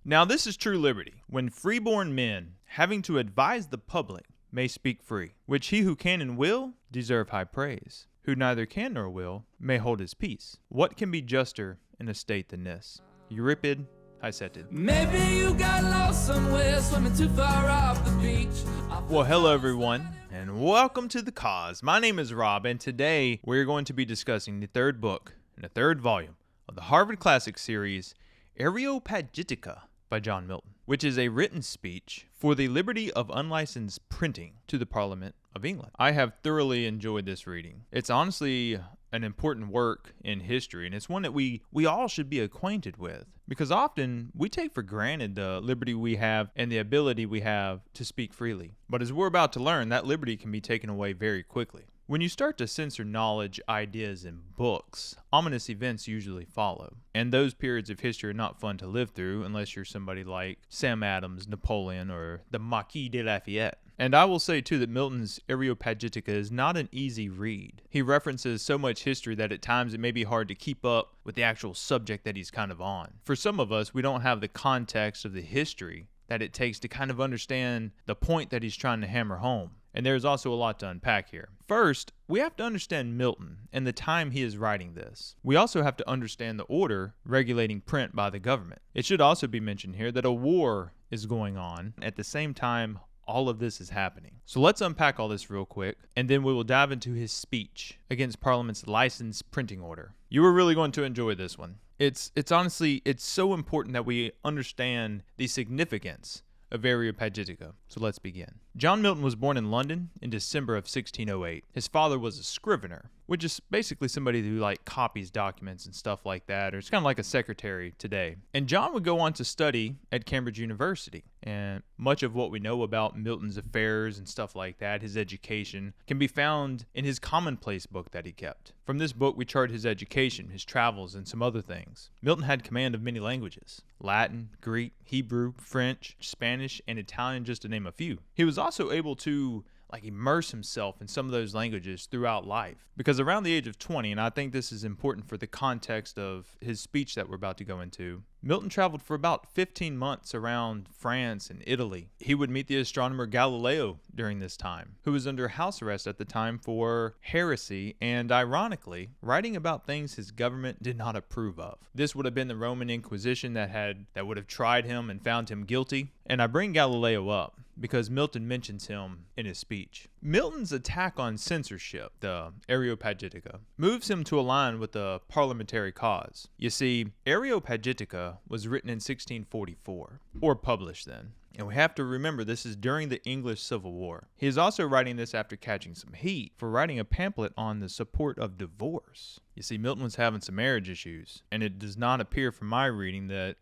Now this is true liberty, when freeborn men, having to advise the public, may speak free, which he who can and will deserve high praise, who neither can nor will may hold his peace. What can be juster in a state than this? Euripides, Hicetid. Maybe you got lost somewhere, swimming too far off the beach. Well, hello everyone, and welcome to The Cause. My name is Rob, and today we're going to be discussing the third book in the third volume of the Harvard Classics series, Areopagitica by John Milton, which is a written speech for the liberty of unlicensed printing to the Parliament of England. I have thoroughly enjoyed this reading. It's honestly an important work in history, and it's one that we all should be acquainted with, because often we take for granted the liberty we have and the ability we have to speak freely. But as we're about to learn, that liberty can be taken away very quickly. When you start to censor knowledge, ideas, and books, ominous events usually follow. And those periods of history are not fun to live through unless you're somebody like Sam Adams, Napoleon, or the Marquis de Lafayette. And I will say, too, that Milton's Areopagitica is not an easy read. He references so much history that at times it may be hard to keep up with the actual subject that he's kind of on. For some of us, we don't have the context of the history that it takes to kind of understand the point that he's trying to hammer home. And there's also a lot to unpack here. First, we have to understand Milton and the time he is writing this. We also have to understand the order regulating print by the government. It should also be mentioned here that a war is going on at the same time all of this is happening. So let's unpack all this real quick, and then we will dive into his speech against Parliament's licensed printing order. You are really going to enjoy this one. It's honestly so important that we understand the significance of Areopagitica. So let's begin. John Milton was born in London in December of 1608. His father was a scrivener, which is basically somebody who copies documents and stuff like that, or it's kind of like a secretary today. And John would go on to study at Cambridge University. And much of what we know about Milton's affairs and stuff like that, his education, can be found in his commonplace book that he kept. From this book, we chart his education, his travels, and some other things. Milton had command of many languages: Latin, Greek, Hebrew, French, Spanish, and Italian, just to name a few. He was also able to immerse himself in some of those languages throughout life, because around the age of 20, and I think this is important for the context of his speech that we're about to go into, Milton traveled for about 15 months around France and Italy. He would meet the astronomer Galileo during this time, who was under house arrest at the time for heresy and, ironically, writing about things his government did not approve of. This would have been the Roman Inquisition that would have tried him and found him guilty. And I bring Galileo up because Milton mentions him in his speech. Milton's attack on censorship, the Areopagitica, moves him to align with the parliamentary cause. You see, Areopagitica was written in 1644, or published then. And we have to remember this is during the English Civil War. He is also writing this after catching some heat for writing a pamphlet on the support of divorce. You see, Milton was having some marriage issues, and it does not appear from my reading that,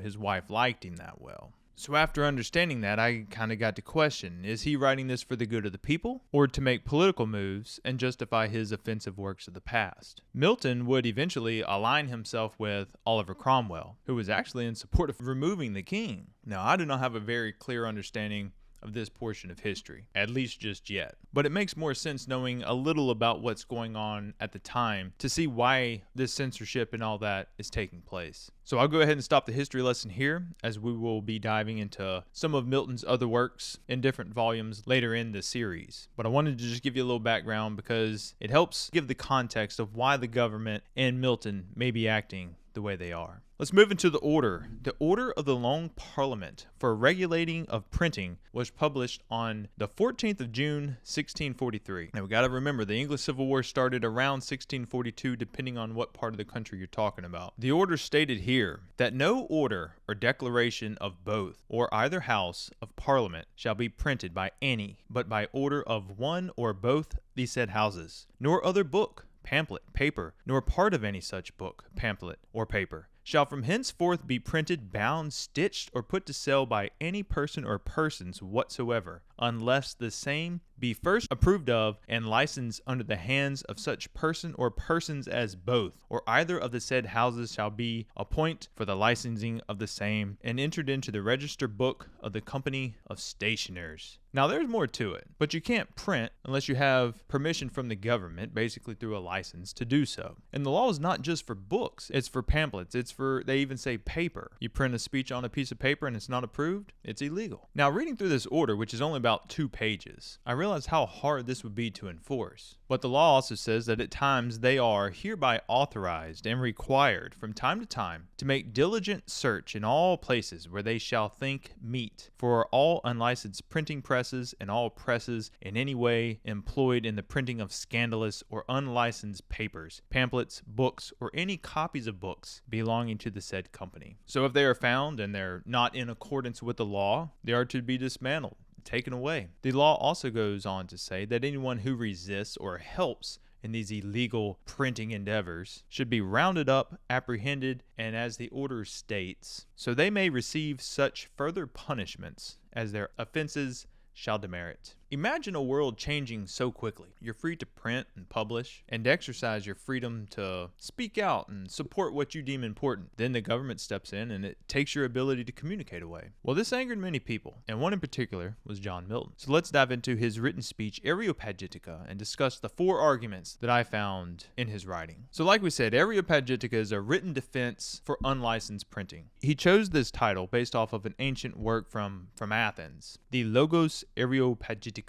his wife liked him that well. So after understanding that, I kind of got to question, is he writing this for the good of the people, or to make political moves and justify his offensive works of the past? Milton would eventually align himself with Oliver Cromwell, who was actually in support of removing the king. Now, I do not have a very clear understanding of this portion of history, at least just yet. But it makes more sense knowing a little about what's going on at the time to see why this censorship and all that is taking place. So I'll go ahead and stop the history lesson here, as we will be diving into some of Milton's other works in different volumes later in the series. But I wanted to just give you a little background because it helps give the context of why the government and Milton may be acting the way they are. Let's move into the order. The Order of the Long Parliament for Regulating of Printing was published on the 14th of June, 1643. Now we got to remember the English Civil War started around 1642, depending on what part of the country you're talking about. The order stated here that no order or declaration of both or either House of Parliament shall be printed by any but by order of one or both the said houses, nor other book, pamphlet, paper, nor part of any such book, pamphlet, or paper, shall from henceforth be printed, bound, stitched, or put to sale by any person or persons whatsoever, unless the same be first approved of and licensed under the hands of such person or persons as both or either of the said houses shall be appoint for the licensing of the same, and entered into the register book of the company of stationers. Now there's more to it, but you can't print unless you have permission from the government, basically through a license, to do so. And the law is not just for books, it's for pamphlets, it's for, they even say paper. You print a speech on a piece of paper and it's not approved, it's illegal. Now reading through this order, which is only about 2 pages, I realized how hard this would be to enforce. But the law also says that at times they are hereby authorized and required from time to time to make diligent search in all places where they shall think meet for all unlicensed printing presses and all presses in any way employed in the printing of scandalous or unlicensed papers, pamphlets, books, or any copies of books belonging to the said company. So if they are found and they're not in accordance with the law, they are to be dismantled, taken away. The law also goes on to say that anyone who resists or helps in these illegal printing endeavors should be rounded up, apprehended, and as the order states, so they may receive such further punishments as their offenses shall demerit. Imagine a world changing so quickly. You're free to print and publish and exercise your freedom to speak out and support what you deem important. Then the government steps in and it takes your ability to communicate away. Well, this angered many people, and one in particular was John Milton. So let's dive into his written speech, Areopagitica, and discuss the 4 arguments that I found in his writing. So like we said, Areopagitica is a written defense for unlicensed printing. He chose this title based off of an ancient work from Athens, the Logos Areopagitica,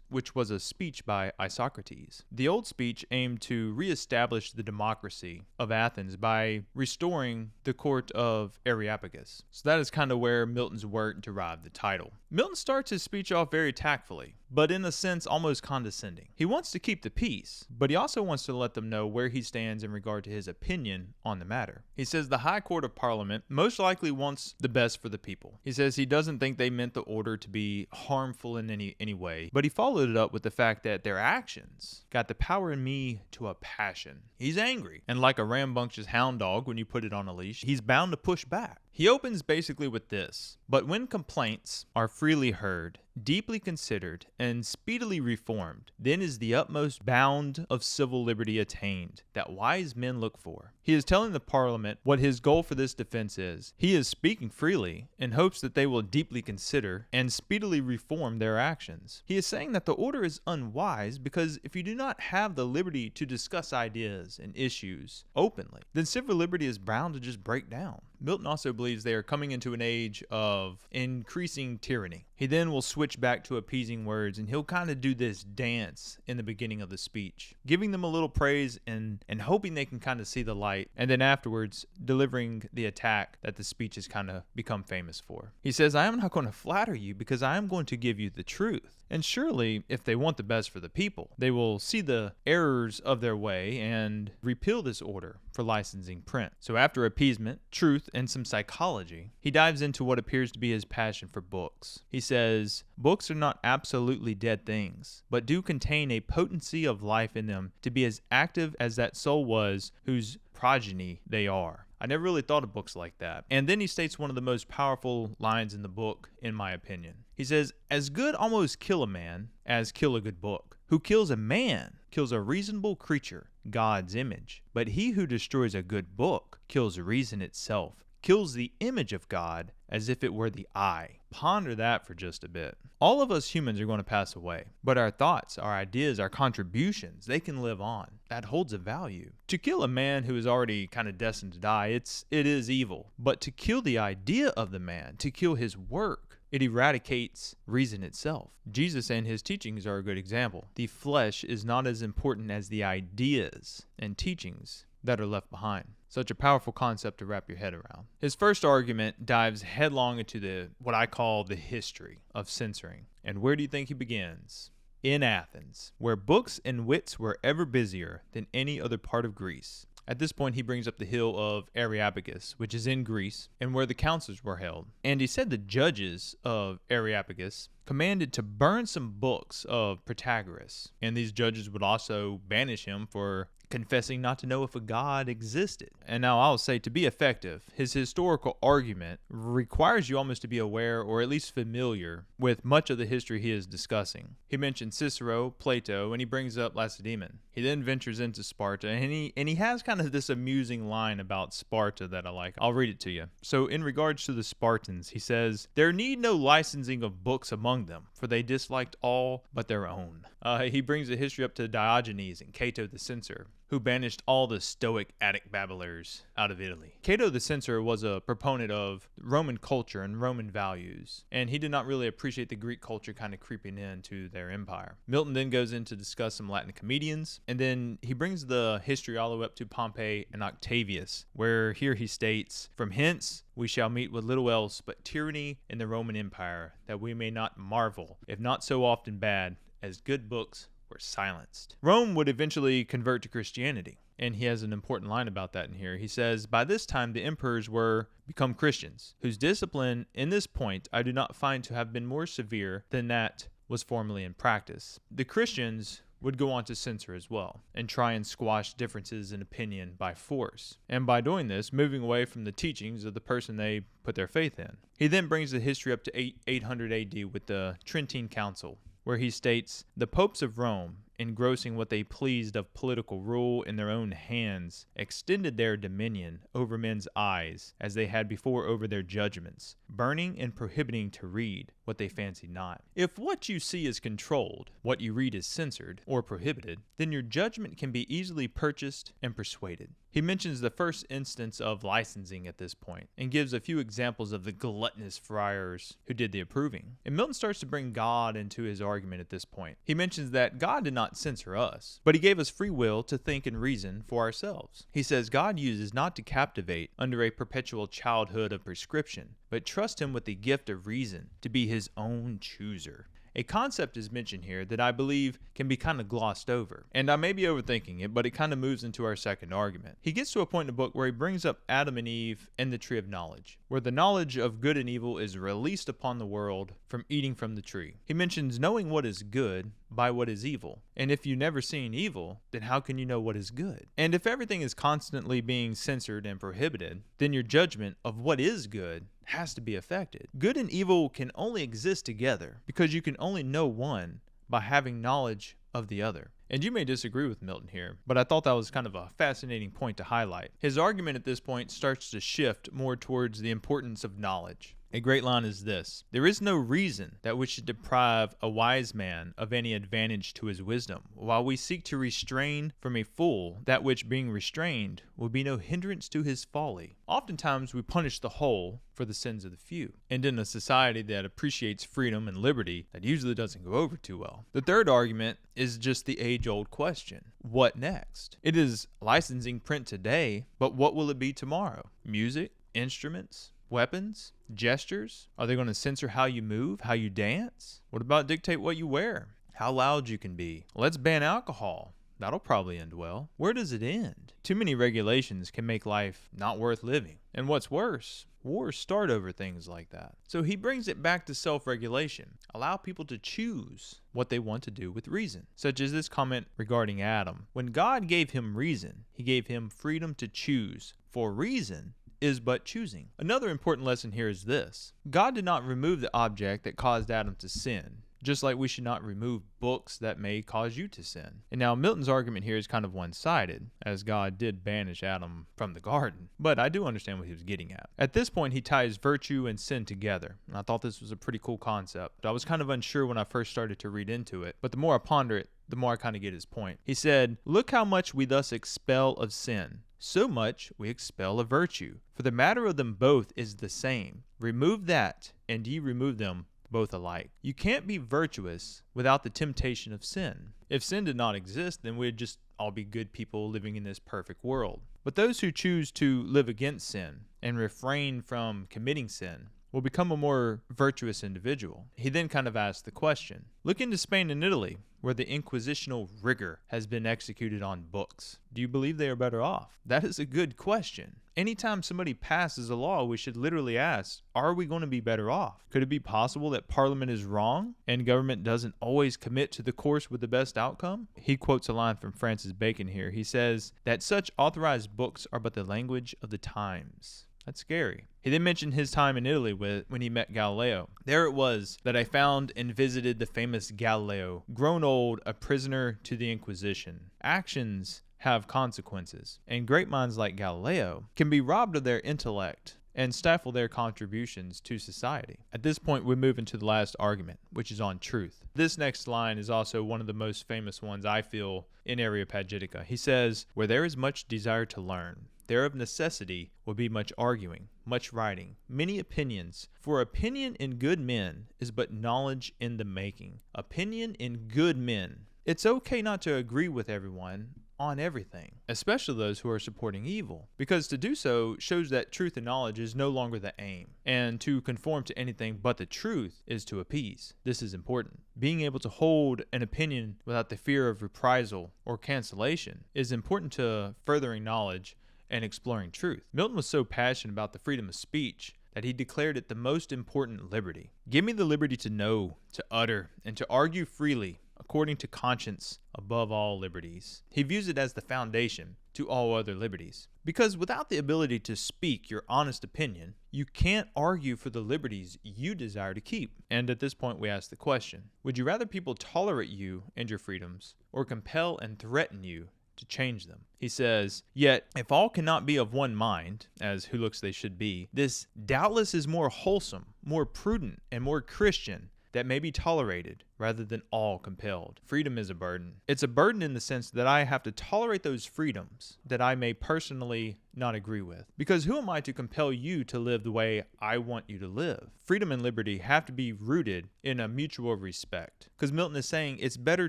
which was a speech by Isocrates. The old speech aimed to reestablish the democracy of Athens by restoring the court of Areopagus. So that is kind of where Milton's work derived the title. Milton starts his speech off very tactfully, but in a sense almost condescending. He wants to keep the peace, but he also wants to let them know where he stands in regard to his opinion on the matter. He says the High Court of Parliament most likely wants the best for the people. He says he doesn't think they meant the order to be harmful in any way, but he followed it up with the fact that their actions got the power in me to a passion. He's angry, and like a rambunctious hound dog when you put it on a leash, he's bound to push back. He opens basically with this: but when complaints are freely heard, deeply considered, and speedily reformed, then is the utmost bound of civil liberty attained that wise men look for. He is telling the Parliament what his goal for this defense is. He is speaking freely in hopes that they will deeply consider and speedily reform their actions. He is saying that the order is unwise because if you do not have the liberty to discuss ideas and issues openly, then civil liberty is bound to just break down. Milton also believes they are coming into an age of increasing tyranny. He then will switch back to appeasing words, and he'll kind of do this dance in the beginning of the speech, giving them a little praise and hoping they can kind of see the light, and then afterwards delivering the attack that the speech has kind of become famous for. He says, I am not going to flatter you because I am going to give you the truth. And surely, if they want the best for the people, they will see the errors of their way and repeal this order for licensing print. So after appeasement, truth, and some psychology, he dives into what appears to be his passion for books. He says, books are not absolutely dead things, but do contain a potency of life in them to be as active as that soul was whose progeny they are. I never really thought of books like that. And then he states one of the most powerful lines in the book, in my opinion. He says, as good almost kill a man as kill a good book. Who kills a man kills a reasonable creature, God's image. But he who destroys a good book kills reason itself, kills the image of God as if it were the eye. Ponder that for just a bit. All of us humans are going to pass away, but our thoughts, our ideas, our contributions, they can live on. That holds a value. To kill a man who is already kind of destined to die, it is evil. But to kill the idea of the man, to kill his work, it eradicates reason itself. Jesus and his teachings are a good example. The flesh is not as important as the ideas and teachings that are left behind. Such a powerful concept to wrap your head around. His first argument dives headlong into what I call the history of censoring. And where do you think he begins? In Athens, where books and wits were ever busier than any other part of Greece. At this point, he brings up the hill of Areopagus, which is in Greece, and where the councils were held. And he said the judges of Areopagus commanded to burn some books of Protagoras, and these judges would also banish him for confessing not to know if a God existed. And now I'll say, to be effective, his historical argument requires you almost to be aware or at least familiar with much of the history he is discussing. He mentions Cicero, Plato, and he brings up Lacedaemon. He then ventures into Sparta, and he has kind of this amusing line about Sparta that I like. I'll read it to you. So in regards to the Spartans, he says, "There need no licensing of books among them, for they disliked all but their own." He brings the history up to Diogenes and Cato the Censor, who banished all the Stoic Attic babblers out of Italy. Cato the Censor was a proponent of Roman culture and Roman values, and he did not really appreciate the Greek culture kind of creeping into their empire. Milton then goes in to discuss some Latin comedians, and then he brings the history all the way up to Pompey and Octavius, where here he states, "From hence we shall meet with little else but tyranny in the Roman Empire, that we may not marvel, if not so often bad, as good books were silenced." Rome would eventually convert to Christianity, and he has an important line about that in here. He says, "By this time the emperors were become Christians, whose discipline in this point I do not find to have been more severe than that was formerly in practice." The Christians would go on to censor as well, and try and squash differences in opinion by force, and by doing this, moving away from the teachings of the person they put their faith in. He then brings the history up to 800 AD with the Trentine Council, where he states, "The popes of Rome, engrossing what they pleased of political rule in their own hands, extended their dominion over men's eyes, as they had before over their judgments, burning and prohibiting to read what they fancied not." If what you see is controlled, what you read is censored or prohibited, then your judgment can be easily purchased and persuaded. He mentions the first instance of licensing at this point, and gives a few examples of the gluttonous friars who did the approving. And Milton starts to bring God into his argument at this point. He mentions that God did not censor us, but he gave us free will to think and reason for ourselves. He says God uses not to captivate under a perpetual childhood of prescription, but trust him with the gift of reason to be his own chooser. A concept is mentioned here that I believe can be kind of glossed over, and I may be overthinking it, but it kind of moves into our second argument. He gets to a point in the book where he brings up Adam and Eve and the tree of knowledge, where the knowledge of good and evil is released upon the world from eating from the tree. He mentions knowing what is good by what is evil, and if you've never seen evil, then how can you know what is good? And if everything is constantly being censored and prohibited, then your judgment of what is good has to be affected. Good and evil can only exist together because you can only know one by having knowledge of the other. And you may disagree with Milton here, but I thought that was kind of a fascinating point to highlight. His argument at this point starts to shift more towards the importance of knowledge. A great line is this: "There is no reason that we should deprive a wise man of any advantage to his wisdom, while we seek to restrain from a fool that which, being restrained, will be no hindrance to his folly." Oftentimes we punish the whole for the sins of the few, and in a society that appreciates freedom and liberty, that usually doesn't go over too well. The third argument is just the age-old question: what next? It is licensing print today, but what will it be tomorrow? Music, instruments, weapons, gestures? Are they going to censor how you move, how you dance? What about dictate what you wear, how loud you can be? Let's ban alcohol. That'll probably end well. Where does it end? Too many regulations can make life not worth living. And what's worse, wars start over things like that. So he brings it back to self-regulation. Allow people to choose what they want to do with reason. Such as this comment regarding Adam. When God gave him reason, he gave him freedom to choose. For reason is but choosing. Another important lesson here is this: God did not remove the object that caused Adam to sin, just like we should not remove books that may cause you to sin. And now Milton's argument here is kind of one-sided, as God did banish Adam from the garden, but I do understand what he was getting at. At this point, he ties virtue and sin together, and I thought this was a pretty cool concept. I was kind of unsure when I first started to read into it, but the more I ponder it, the more I kind of get his point. He said, "Look how much we thus expel of sin. So much we expel of virtue. For the matter of them both is the same. Remove that, and ye remove them both alike." You can't be virtuous without the temptation of sin. If sin did not exist, then we'd just all be good people living in this perfect world. But those who choose to live against sin and refrain from committing sin will become a more virtuous individual. He then kind of asked the question, look into Spain and Italy, where the inquisitional rigor has been executed on books. Do you believe they are better off? That is a good question. Anytime somebody passes a law, we should literally ask, are we going to be better off? Could it be possible that Parliament is wrong and government doesn't always commit to the course with the best outcome? He quotes a line from Francis Bacon here. He says that such authorized books are but the language of the times. That's scary. He then mentioned his time in Italy when he met Galileo. There it was that I found and visited the famous Galileo, grown old, a prisoner to the Inquisition. Actions have consequences, and great minds like Galileo can be robbed of their intellect and stifle their contributions to society. At this point, we move into the last argument, which is on truth. This next line is also one of the most famous ones, I feel, in Areopagitica. He says, where there is much desire to learn, there of necessity will be much arguing, much writing, many opinions. For opinion in good men is but knowledge in the making. Opinion in good men. It's okay not to agree with everyone on everything, especially those who are supporting evil, because to do so shows that truth and knowledge is no longer the aim, and to conform to anything but the truth is to appease. This is important. Being able to hold an opinion without the fear of reprisal or cancellation is important to furthering knowledge and exploring truth. Milton was so passionate about the freedom of speech that he declared it the most important liberty. Give me the liberty to know, to utter, and to argue freely, according to conscience, above all liberties. He views it as the foundation to all other liberties. Because without the ability to speak your honest opinion, you can't argue for the liberties you desire to keep. And at this point, we ask the question, would you rather people tolerate you and your freedoms, or compel and threaten you to change them? He says, yet if all cannot be of one mind, as who looks they should be, this doubtless is more wholesome, more prudent, and more Christian, that may be tolerated rather than all compelled. Freedom is a burden. It's a burden in the sense that I have to tolerate those freedoms that I may personally not agree with. Because who am I to compel you to live the way I want you to live? Freedom and liberty have to be rooted in a mutual respect. Because Milton is saying it's better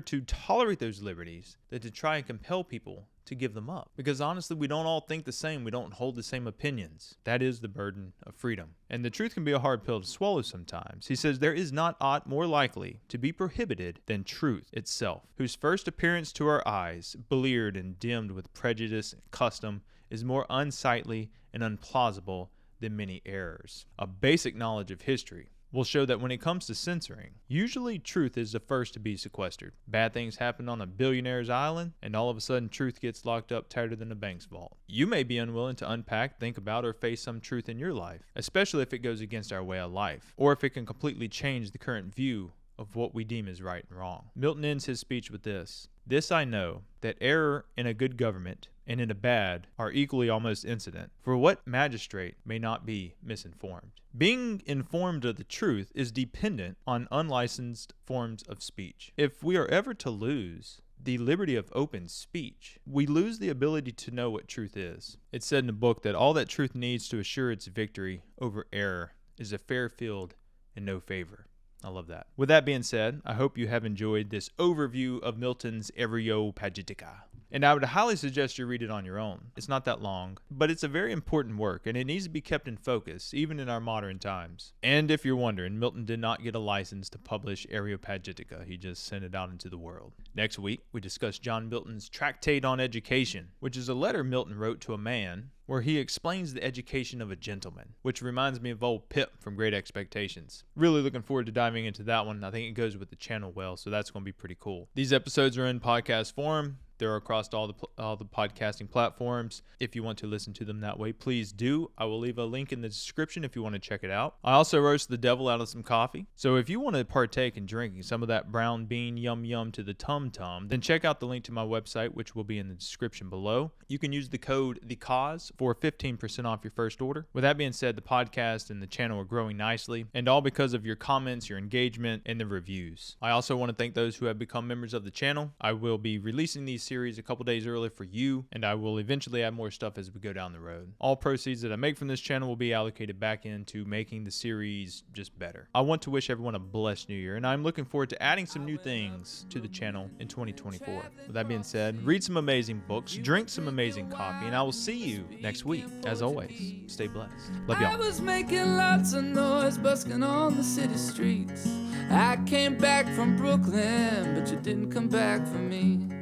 to tolerate those liberties than to try and compel people to give them up. Because honestly, we don't all think the same. We don't hold the same opinions. That is the burden of freedom. And the truth can be a hard pill to swallow sometimes. He says, there is not aught more likely to be prohibited than truth itself, whose first appearance to our eyes, bleared and dimmed with prejudice and custom, is more unsightly and unplausible than many errors. A basic knowledge of history will show that when it comes to censoring, usually truth is the first to be sequestered. Bad things happen on a billionaire's island, and all of a sudden truth gets locked up tighter than a bank's vault. You may be unwilling to unpack, think about, or face some truth in your life, especially if it goes against our way of life, or if it can completely change the current view of what we deem as right and wrong. Milton ends his speech with this. This I know, that error in a good government and in a bad are equally almost incident. For what magistrate may not be misinformed? Being informed of the truth is dependent on unlicensed forms of speech. If we are ever to lose the liberty of open speech, we lose the ability to know what truth is. It's said in the book that all that truth needs to assure its victory over error is a fair field and no favor. I love that. With that being said, I hope you have enjoyed this overview of Milton's Areopagitica. And I would highly suggest you read it on your own. It's not that long, but it's a very important work, and it needs to be kept in focus, even in our modern times. And if you're wondering, Milton did not get a license to publish Areopagitica. He just sent it out into the world. Next week, we discuss John Milton's Tractate on Education, which is a letter Milton wrote to a man where he explains the education of a gentleman, which reminds me of old Pip from Great Expectations. Really looking forward to diving into that one. I think it goes with the channel well, so that's going to be pretty cool. These episodes are in podcast form. They're across all the podcasting platforms. If you want to listen to them that way, please do. I will leave a link in the description if you want to check it out. I also roast the devil out of some coffee. So if you want to partake in drinking some of that brown bean yum yum to the tum tum, then check out the link to my website, which will be in the description below. You can use the code THECAUSE for 15% off your first order. With that being said, the podcast and the channel are growing nicely, and all because of your comments, your engagement, and the reviews. I also want to thank those who have become members of the channel. I will be releasing these series a couple days early for you, and I will eventually add more stuff as we go down the road. All proceeds that I make from this channel will be allocated back into making the series just better. I want to wish everyone a blessed new year, and I'm looking forward to adding some new things to the channel in 2024. With that being said, read some amazing books, drink some amazing coffee, and I will see you next week. As always, stay blessed. Love y'all. I was making lots of noise, busking on the city streets. I came back from Brooklyn, but you didn't come back for me.